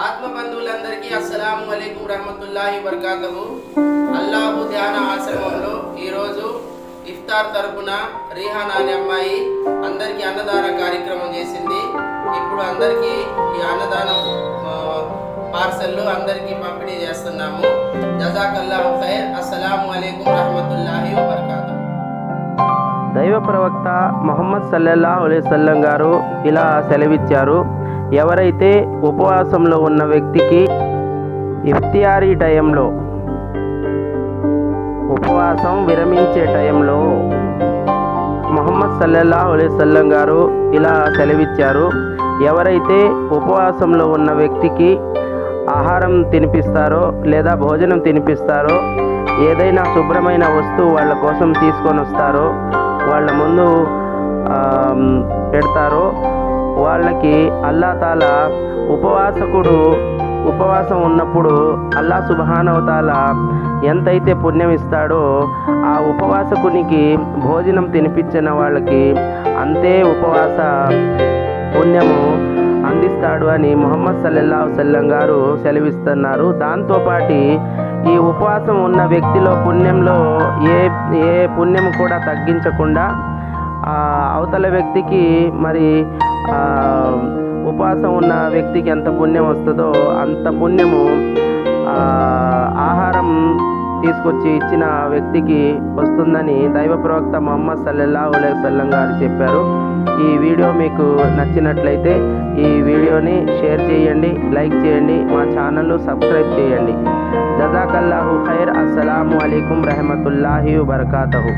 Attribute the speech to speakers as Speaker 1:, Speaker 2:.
Speaker 1: ఆత్మ బంధువులందరికీ అస్సలాము అలైకుం రహమతుల్లాహి వబర్కాతుహు. అల్లాహు ధ్యాన ఆశ్రమంలో ఈరోజు ఇఫ్తార్ తరపున రీహాన్ అనే అమ్మాయి అందరికీ అన్నదాన కార్యక్రమం చేసింది. ఇప్పుడు అందరికీ ఈ అన్నదానం పార్సల్లు అందరికీ పంపిణీ చేస్తున్నాము. జజాకల్లాహు ఖైర్. అస్సలాము అలైకుం రహమతుల్లాహి వబర్కాతుహు.
Speaker 2: దైవ ప్రవక్త ముహమ్మద్ సల్లల్లాహు అలైహి వసల్లం గారు ఇలా సెలవిచ్చారు, ఎవరైతే ఉపవాసంలో ఉన్న వ్యక్తికి ఇఫ్తియారీ టైంలో, ఉపవాసం విరమించే టైంలో ముహమ్మద్ సల్లల్లాహు అలైహి వసల్లం గారు ఇలా సెలవిచ్చారు, ఎవరైతే ఉపవాసంలో ఉన్న వ్యక్తికి ఆహారం తినిపిస్తారో లేదా భోజనం తినిపిస్తారో, ఏదైనా శుభ్రమైన వస్తువు వాళ్ళ కోసం తీసుకొని వస్తారో, వాళ్ళ ముందు పెడతారో, వాళ్ళకి అల్లా తాలా ఉపవాసం ఉన్నప్పుడు అల్లా సుబ్హానహు తాలా ఎంతైతే పుణ్యం ఇస్తాడో ఆ ఉపవాసకునికి భోజనం తినిపించిన వాళ్ళకి అంతే ఉపవాస పుణ్యము అందిస్తాడు అని ముహమ్మద్ సల్లల్లాహు అలైహి వసల్లం గారు సెలవిస్తున్నారు. దాంతోపాటు ఈ ఉపవాసం ఉన్న వ్యక్తిలో పుణ్యంలో ఏ పుణ్యం కూడా తగ్గించకుండా అవతల వ్యక్తికి మరి ఉపవాసం ఉన్న వ్యక్తికి ఎంత పుణ్యం వస్తుందో అంత పుణ్యము ఆహారం తీసుకొచ్చి ఇచ్చిన వ్యక్తికి వస్తుందని దైవ ప్రవక్త ముహమ్మద్ సల్లల్లాహు అలైహి వసల్లం గారు చెప్పారు. ఈ వీడియో మీకు నచ్చినట్లయితే ఈ వీడియోని షేర్ చేయండి, లైక్ చేయండి, మా ఛానల్ను సబ్స్క్రైబ్ చేయండి. జజాకల్లాహు ఖైర్. అస్సలాము అలైకుం రహమతుల్లాహి వబర్కాతుహు.